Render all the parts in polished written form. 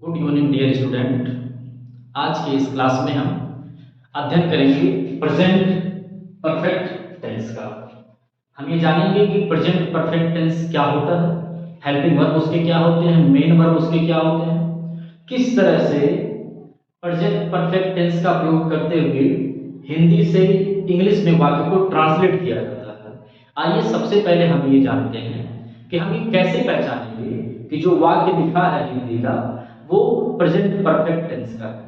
Good evening dear student. आज के इस क्लास में हम अध्ययन करेंगे प्रेजेंट परफेक्ट टेंस का। हम ये जानेंगे कि प्रेजेंट परफेक्ट टेंस क्या होता है, हेल्पिंग वर्ब उसके क्या होते हैं, मेन वर्ब उसके क्या होते हैं, किस तरह से प्रेजेंट परफेक्ट टेंस का प्रयोग करते हुए हिंदी से इंग्लिश में वाक्य को ट्रांसलेट किया जाता है। आइए सबसे पहले हम ये जानते हैं कि हम ये कैसे पहचानेंगे कि जो वाक्य लिखा है हिंदी का वो प्रेजेंट परफेक्ट टेंस का है।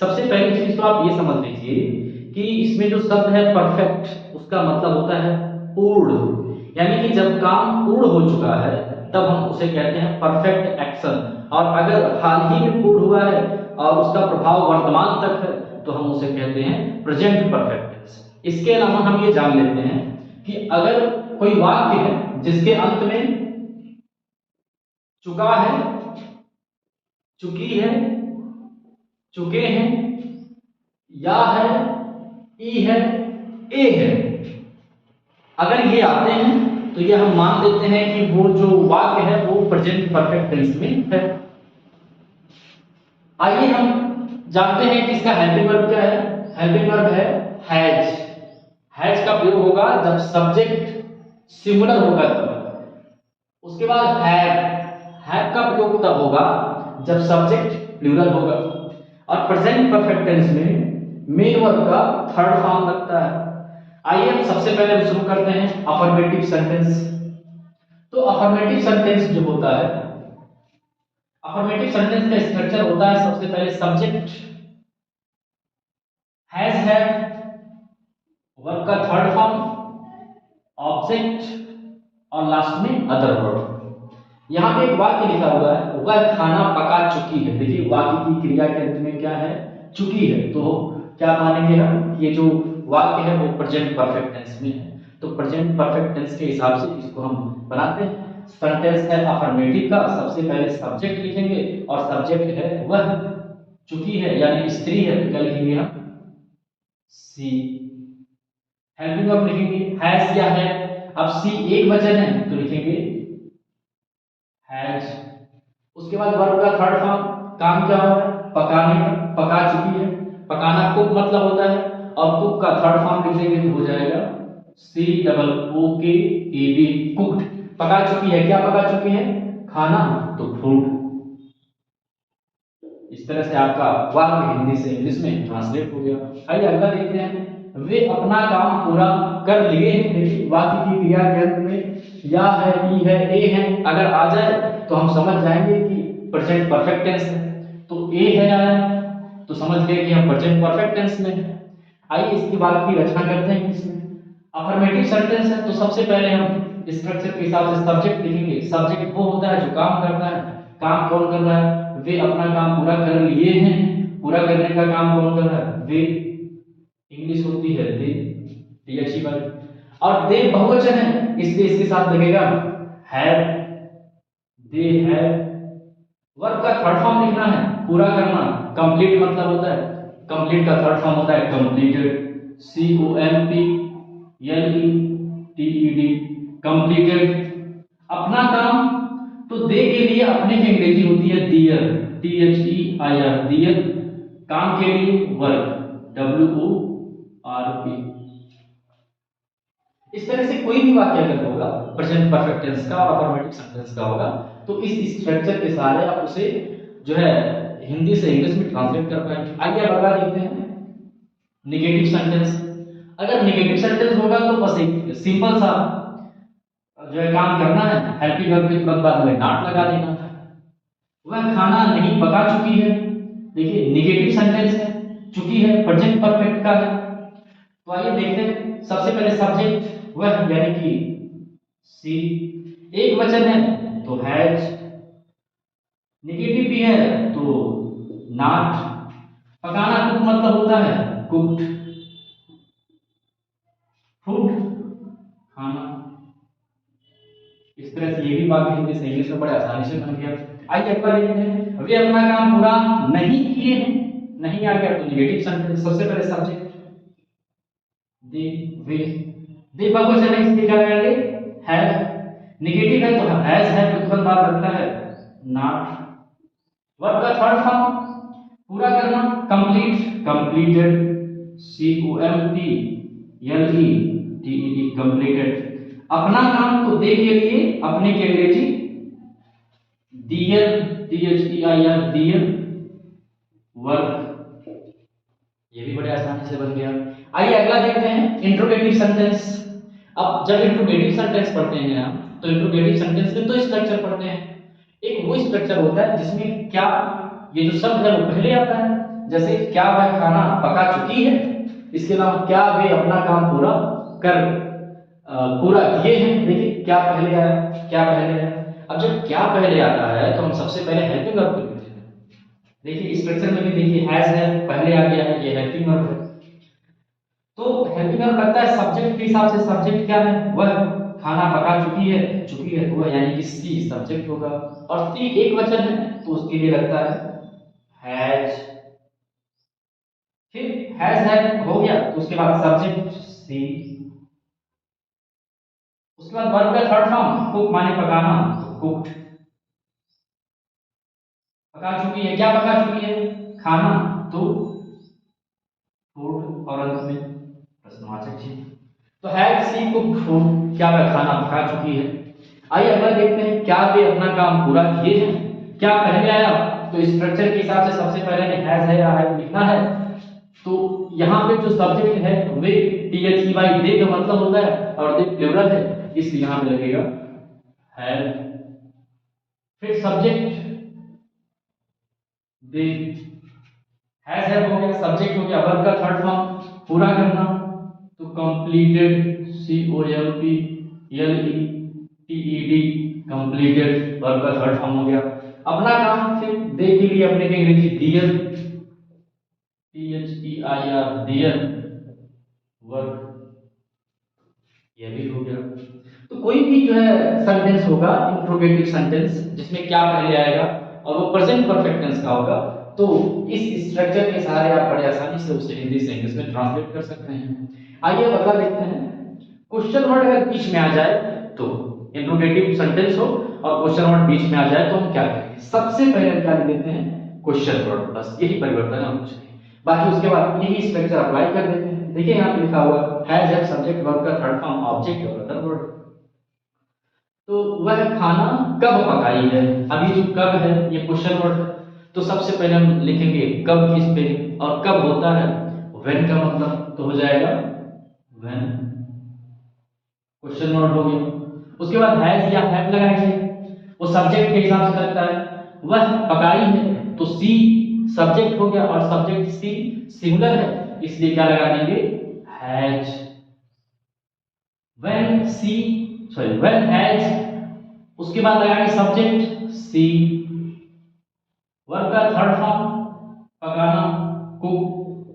सबसे पहली चीज तो आप ये समझ लीजिए कि इसमें जो शब्द है परफेक्ट उसका मतलब होता है पूर्ण, यानी कि जब काम पूर्ण हो चुका है तब हम उसे कहते हैं परफेक्ट एक्शन, और अगर हाल ही में पूर्ण हुआ है और उसका प्रभाव वर्तमान तक है तो हम उसे कहते हैं प्रेजेंट परफेक्ट टेंस। इसके अलावा हम ये जान लेते हैं कि अगर कोई वाक्य है जिसके अंत में चुका है, चुकी है, चुके हैं, या है, ई है, ए है, अगर ये आते हैं तो ये हम मान लेते हैं कि वो जो वाक्य है वो प्रेजेंट परफेक्ट टेंस में है। आइए हम जानते हैं कि इसका हेल्पिंग वर्ब क्या है। हेल्पिंग वर्ब है हैज। हैज का प्रयोग होगा जब सब्जेक्ट सिंगुलर होगा तब। उसके बाद हैव का प्रयोग तब होगा जब सब्जेक्ट प्लूरल होगा। और प्रेजेंट परफेक्ट टेंस में मेन वर्ब का थर्ड फॉर्म लगता है। आइए हम सबसे पहले हम शुरू करते हैं अफर्मेटिव सेंटेंस। तो अफर्मेटिव सेंटेंस जो होता है, अफर्मेटिव सेंटेंस का स्ट्रक्चर होता है सबसे पहले सब्जेक्ट हैज है, वर्ब का थर्ड फॉर्म, ऑब्जेक्ट और लास्ट में अदर वर्ब। यहाँ पे एक वाक्य लिखा हुआ है, वह खाना पका चुकी है। देखिए वाक्य की क्रिया के अंत में क्या है, चुकी है, तो क्या मानेंगे हम, ये जो वाक्य है वो प्रेजेंट परफेक्ट टेंस में है। तो प्रेजेंट परफेक्ट टेंस के हिसाब से इसको हम बनाते हैं। सेंटेंस है अफर्मेटिव का, सबसे पहले सब्जेक्ट लिखेंगे और सब्जेक्ट है वह, चुकी है यानी स्त्री है तो क्या लिखेंगे हम, सी। हेल्पिंग वर्ब लिखेंगे हैज क्या है, अब सी एक वचन है तो लिखेंगे हैज। उसके बाद वर्ब का थर्ड फॉर्म, काम क्या हो रहा है, पकाने का, पका चुकी है, पकाना कुक मतलब होता है, और कुक का थर्ड फॉर्म लिखेंगे तो हो जाएगा सी डबल ओ के ए बी, कुक्ड। पका चुकी है, क्या पका चुकी है, खाना, तो फूड। इस तरह से आपका वाक्य हिंदी से इंग्लिश में ट्रांसलेट हो गया। आइए अगला देखते हैं, वे अपना काम पूरा कर लिए। देखिए वाक्य की क्रिया के अंत में या है, ई है, ए है, अगर आ जाए तो हम समझ जाएंगे कि प्रेजेंट परफेक्ट टेंस है। तो ए है आया तो समझ गए कि हम प्रेजेंट परफेक्ट टेंस में है। आइए इसके बाद की रचना करते हैं इसमें। अफर्मेटिव सेंटेंस है तो सबसे पहले हम स्ट्रक्चर के हिसाब से सब्जेक्ट लिखेंगे। सब्जेक्ट वो होता है जो काम करता है। काम कौन कर रहा है, वे अपना काम पूरा कर लिए हैं। पूरा करने का काम कौन कर रहा है, वे, इंग्लिश होती है दे, ये अच्छी बात। और दे बहुवचन है इसलिए इसके साथ लगेगा हैव, दे हैव। वर्ब का थर्ड फॉर्म लिखना है, पूरा करना, कंप्लीट मतलब होता है, कंप्लीट का थर्ड फॉर्म होता है completed, C O M P L E T E D, completed. अपना काम, तो दे के लिए अपने की अंग्रेजी होती है their, T H E I R, their. काम के लिए work, W O R P. इस तरह से कोई भी वाक्य अगर होगा प्रेजेंट परफेक्ट टेंस का और अफर्मेटिव सेंटेंस का होगा तो इस स्ट्रक्चर के सहारे आप उसे जो है हिंदी से इंग्लिश में ट्रांसलेट कर पाएंगे। आइए अब अगला देखते हैं नेगेटिव सेंटेंस। अगर नेगेटिव सेंटेंस होगा तो बस एक सिंपल सा जो है काम करना है, हेल्पिंग वर्ब के तुरंत बाद हमें नॉट लगा देना है। वह खाना नहीं पका चुकी है, देखिए नेगेटिव सेंटेंस है, चुकी है प्रेजेंट परफेक्ट का है। तो आइए देखते हैं, सबसे पहले सब्जेक्ट वह यानी कि सी, एक वचन है तो हैज, नेगेटिव भी है तो नॉट, पकाना कुक मतलब होता है कुक्ड, फूड खाना। इस तरह से ये भी वाक्य हिंदी से इंग्लिश में बड़े आसानी से बन गया। आइए अगला देखते हैं, वे अपना काम पूरा नहीं किए हैं, नहीं आ गया तो नेगेटिव सेंटेंस। सबसे पहले सब्जेक्ट दे, वे, दे बहुवचन है इसलिए क्या करेंगे हैव, नेगेटिव है तो हैज है तो तुरंत बात लगता है नॉट। वर्ब का थर्ड फॉर्म पूरा करना, कंप्लीट, कंप्लीटेड, COMPLETED, कंप्लीटेड। अपना काम तो दे के लिए अपने की अंग्रेजी दियर, THEIR, दियर। वर्क, ये भी बड़े आसानी से बन गया। आइए अगला देखते हैं इंट्रोगेटिव सेंटेंस। अब जब इंट्रोगेटिव सेंटेंस पढ़ते हैं हम तो इंट्रोगेटिव सेंटेंस में दो स्ट्रक्चर पढ़ते हैं। एक वो स्ट्रक्चर होता है जिसमें क्या, ये जो शब्द है वो पहले आता है, जैसे क्या वह खाना पका चुकी है। इसके अलावा क्या वे अपना काम पूरा किए हैं। देखिए क्या पहले आया, क्या पहले आया। अब जब क्या पहले आता है तो हम सबसे पहले हेल्पिंग वर्ब को लिखते हैं। देखिए स्ट्रक्चर में भी देखिए हैज है पहले आ गया है, ये हेल्पिंग वर्ब है। तो हेल्पिंग वर्ब करता है सब्जेक्ट के हिसाब से। सब्जेक्ट क्या है, वह खाना पका चुकी है, तो वह यानी कि सी सब्जेक्ट होगा। और सी एक वचन है तो उसके लिए लगता है हैज। फिर हैज है हो गया तो उसके बाद सब्जेक्ट सी। उसके बाद वर्ब का थर्ड फॉर्म कुक माने पकाना, तो कुक्ड। पका चुकी है, क्या पका चुकी है, खाना, तो फूड। और अंत में प्रश्नवाचक चिन्ह। तो हैज सी कुक्ड फूड, क्या वह खाना पका चुकी है। आइए अगला देखते हैं क्या वे अपना काम पूरा किए हैं। क्या पहले आया तो स्ट्रक्चर के हिसाब से सबसे पहले हैज है या हैव लिखना है। तो यहाँ पे जो सब्जेक्ट है वे THEY दे का मतलब होता है और दे प्लूरल है, इसलिए यहाँ पे लगेगा हैव। फिर सब्जेक्ट दे, हैज है हो गया, सब्जेक्ट हो गया। वर्ब का थर्ड फॉर्म पूरा करना, तो कंप्लीटेड, COMPLETED, कंप्लीटेड वर्ब का थर्ड फॉर्म हो गया। अपना काम, फिर दे के लिए अपने की अंग्रेजी दियर, THEIR, दियर। वर्ब, ये भी हो गया। तो कोई भी जो है सेंटेंस होगा इंट्रोगेटिव सेंटेंस जिसमें क्या पहले आएगा और वो प्रेजेंट परफेक्ट टेंस का होगा, तो इस स्ट्रक्चर के सहारे आप बड़े आसानी से उसे हिंदी से इंग्लिश में ट्रांसलेट कर सकते हैं। आइए अब अगला देखते हैं। क्वेश्चन वर्ड अगर बीच में आ जाए तो इंट्रोगेटिव सेंटेंस हो और क्वेश्चन वर्ड बीच में आ जाए तो हम क्या करेंगे। सबसे पहले हम क्या लिख देते हैं, क्वेश्चन वर्ड, बस यही परिवर्तन है और कुछ नहीं। बाकी उसके बाद यही स्ट्रक्चर अप्लाई कर देते हैं। देखिए यहाँ पे लिखा हुआ हैज है सब्जेक्ट, वर्ब का थर्ड फॉर्म ऑब्जेक्ट और अदर वर्ड। तो वह खाना कब पकाई है, अभी जो कब है ये क्वेश्चन वर्ड, तो सबसे पहले हम लिखेंगे कब की स्पेलिंग। और कब होता है व्हेन का मतलब, तो हो जाएगा व्हेन, क्वेश्चन वर्ड हो गया। उसके बाद हैज या हैव लगाएंगे, वो सब्जेक्ट के हिसाब से लगता है। वह पकाई है तो सी सब्जेक्ट हो गया और सब्जेक्ट सी सिंगुलर है, इसलिए क्या लगा देंगे हैज। व्हेन हैज, उसके बाद लगाएंगे सब्जेक्ट सी। वर्ब का थर्ड फॉर्म पकाना, कुक,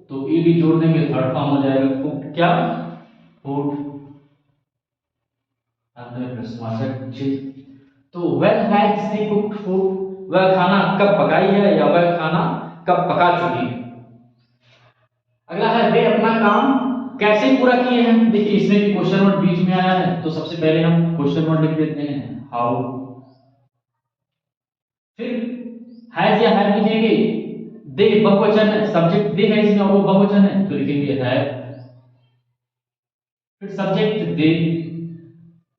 तो ईडी जोड़ देंगे थर्ड फॉर्म हो जाएगा कुक, क्या, फूड। अंत में प्रश्नवाचक चिन्ह। तो when has she cooked food, वह खाना कब पकाई है या वह खाना कब पका चुकी है। अगला है वे अपना काम कैसे पूरा किए हैं। देखिए इसमें भी क्वेश्चन वर्ड बीच में आया है तो सबसे पहले हम क्वेश्चन वर्ड लिख देते हैं हाउ। फिर हैज या हैव लिखेंगे, दे बहुवचन है, सब्जेक्ट दे है इसमें और वो बहुवचन है तो लिखेंगे हैव। फिर सब्जेक्ट दे,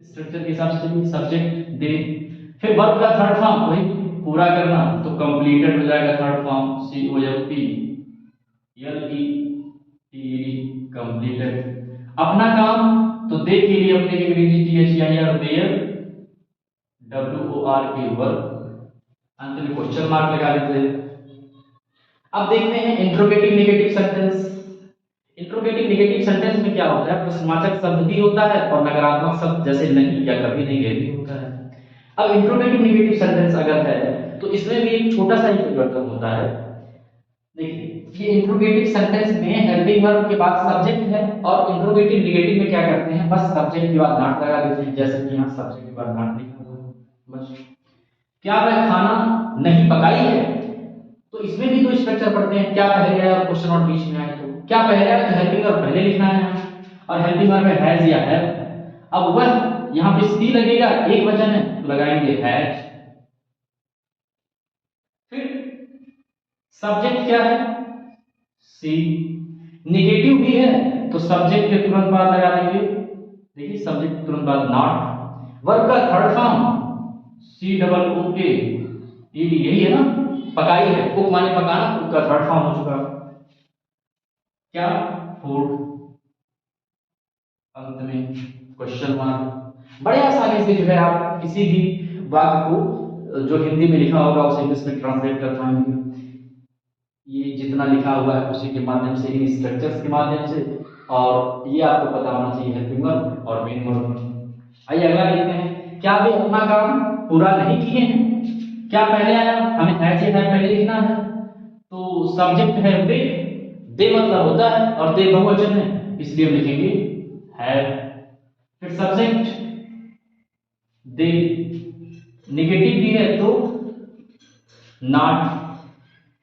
स्ट्रक्चर के हिसाब से सब्जेक्ट दे। फिर वर्ब का थर्ड फॉर्म वही पूरा करना, तो कंप्लीटेड हो जाएगा थर्ड फॉर्म COMPLETED, कंप्लीटेड। अपना काम तो दे के लिए अपने की अंग्रेजी THEIR, देयर, WORK, वर्क। अंत में क्वेश्चन मार्क लगा देते हैं। अब देखते हैं interrogative negative sentence. Interrogative negative sentence में क्या होता है, प्रश्नवाचक शब्द भी होता है और नकारात्मक शब्द जैसे नहीं या कभी नहीं भी होता है। अब इंट्रोगेटिव नेगेटिव सेंटेंस अगर है तो इसमें भी एक छोटा सा ही परिवर्तन होता है। देखिए ये इंट्रोगेटिव सेंटेंस में हेल्पिंग वर्ब के बाद सब्जेक्ट है और इंट्रोगेटिव नेगेटिव में क्या करते हैं, बस सब्जेक्ट के बाद नॉट लगा देते हैं, जैसे कि यहाँ सब्जेक्ट के बाद नॉट लिखा हुआ है बस। क्या वह खाना नहीं पकाई है, तो इसमें भी दो स्ट्रक्चर पढ़ते हैं, क्या पहले आया और क्वेश्चन वर्ड बीच में आया। तो क्या पहले आया तो हेल्पिंग वर्ब पहले लिखना है और हेल्पिंग वर्ब में हैज या हैव। अब वह यहाँ पे सी लगेगा, एक वचन है तो लगाएंगे हैज। फिर सब्जेक्ट क्या है, सी। निगेटिव भी है तो सब्जेक्ट के तुरंत बाद लगा देंगे, देखिए सब्जेक्ट के तुरंत बाद नॉट। वर्ब का third form C double O K E D, यही है ना, पकाई है, कुक माने पकाना, कुक का थर्ड फॉर्म हो चुका क्या, फूड। अंत में क्वेश्चन मार्क। बड़े आसानी से जो है आप किसी भी वाक्य को जो हिंदी में लिखा होगा उसे इंग्लिश में ट्रांसलेट कर पाएंगे। ये जितना लिखा हुआ है उसी के माध्यम से, इन स्ट्रक्चर्स के माध्यम से, और ये आपको पता होना चाहिए हेल्पिंग वर्ब और मेन वर्ब। आइए अगला देखते हैं, क्या वे अपना काम पूरा नहीं किए हैं। क्या पहले आया, हमें हैज या है पहले लिखना है, तो सब्जेक्ट है वे, दे मतलब होता है और दे बहुवचन है इसलिए हम लिखेंगे हैव। फिर सब्जेक्ट दे, नेगेटिव भी है तो नॉट।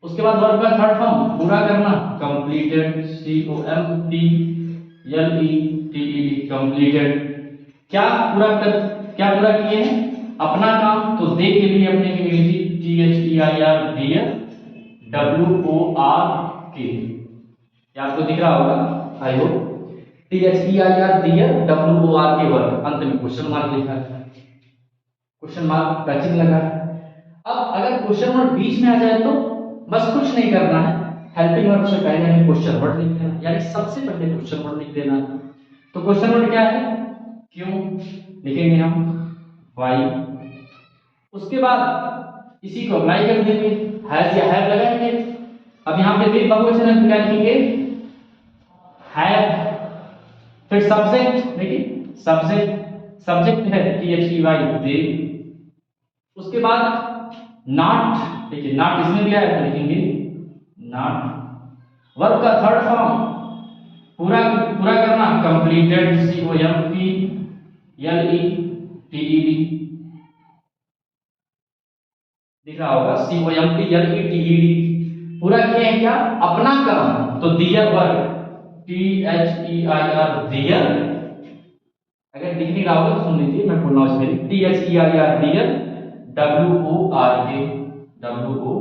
उसके बाद वर्ब का थर्ड फॉर्म पूरा करना, completed, C O M P L E T E D, completed. क्या पूरा किए हैं, अपना काम, तो दे के लिए अपने अंग्रेजी T H E I R D W O R K, आपको दिख रहा होगा I hope, T H E I R D W O R K verb, अंत में क्वेश्चन मार्क लिखा है, क्वेश्चन मार्क का चिन्ह लगा। अब अगर क्वेश्चन मार्क बीच में आ जाए तो बस कुछ नहीं करना है, हेल्पिंग वर्ब से पहले हमें क्वेश्चन वर्ड लिख देना, यानी सबसे पहले क्वेश्चन वर्ड लिख देना। तो क्वेश्चन वर्ड क्या है, क्यों लिखेंगे हम, व्हाई। उसके बाद इसी को अप्लाई कर देंगे, हैज या हैव लगाएंगे। अब यहाँ पे भी बहुवचन है तो क्या लिखेंगे, हैव। फिर सब्जेक्ट, देखिए सब्जेक्ट है टी एच ई वाई, दे। उसके बाद नॉट, देखिए नॉट इसमें भी आया तो लिखेंगे नॉट। वर्ब का थर्ड फॉर्म पूरा करना, completed, C O M P L E T E D, दिख रहा होगा, C O M P L E T E D. पूरा किए हैं क्या, अपना काम, तो their verb, T H E I R their. अगर दिख नहीं रहा होगा तो सुन लीजिए, मैं बोल रहा हूँ इसमें, T H E I R dear W O R K, W O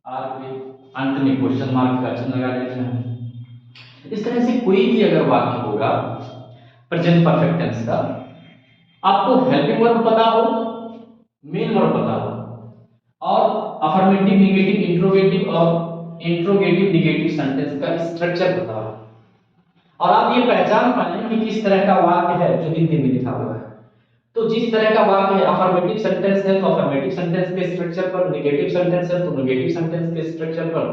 R K, अंत में क्वेश्चन मार्क का चिन्ह लगा देते हैं। इस तरह से कोई भी अगर वाक्य होगा प्रेजेंट परफेक्ट टेंस का, आपको हेल्पिंग वर्ब पता हो, मेन वर्ब पता हो, और अफर्मेटिव, नेगेटिव, इंट्रोगेटिव और इंट्रोगेटिव नेगेटिव सेंटेंस का स्ट्रक्चर पता हो, और आप ये पहचान पाएं कि किस तरह का वाक्य है जो हिंदी में लिखा हुआ है। तो जिस तरह का वाक्य है, अफर्मेटिव सेंटेंस है तो अफर्मेटिव सेंटेंस के स्ट्रक्चर पर, नेगेटिव सेंटेंस है तो नेगेटिव सेंटेंस के स्ट्रक्चर पर,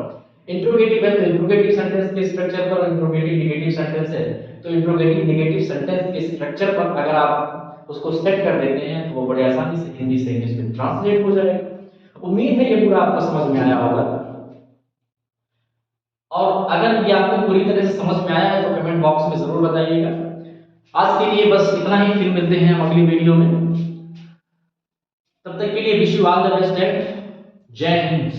इंट्रोगेटिव है तो इंट्रोगेटिव सेंटेंस के स्ट्रक्चर पर, इंट्रोगेटिव नेगेटिव सेंटेंस है तो इंट्रोगेटिव नेगेटिव सेंटेंस के स्ट्रक्चर पर अगर आप उसको सेट कर देते हैं तो वो बड़े आसानी से हिंदी से इंग्लिश में ट्रांसलेट हो जाएगा। उम्मीद है ये पूरा आपको समझ में आया होगा, और अगर ये आपको पूरी तरह से समझ में आया है तो कमेंट बॉक्स में जरूर बताइएगा। आज के लिए बस इतना ही, फिर मिलते हैं हम अगली वीडियो में। तब तक के लिए wish you all the best and जय हिंद।